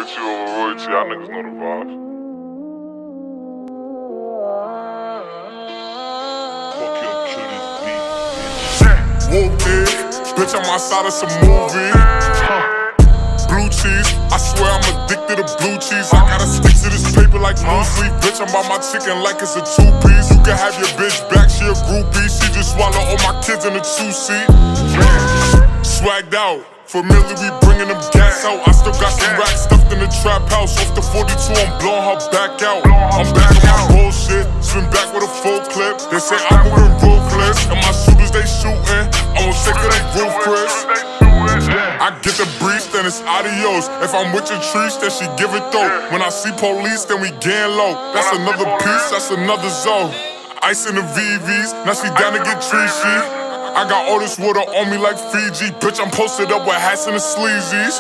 royalty over royalty. Y'all niggas know the vibes. Fuck your killers beat. Whoop it, bitch, I'm outside of some movie. Blue cheese, I swear I'm addicted to blue cheese. I gotta stick to this paper like blue sleep. Bitch, I'm by my chicken like it's a two-piece. You can have your bitch back, she a groupie. She just swallow all my kids in a two-seat. Swagged out, familiar, we bringing them gas out. I still got some racks stuffed in the trap house. Off the 42, I'm blowing her back out. I'm back on my bullshit, spin back with a full clip. They say I'm moving ruthless, and my shooters they shooting. I won't take it on roof, Chris. I get the breeze, then it's adios. If I'm with your trees, then she give it though. When I see police, then we gang low. That's another piece, that's another zone. Ice in the VVs, now she down to get treachy. I got all this water on me like Fiji. Bitch, I'm posted up with hats and the sleazies.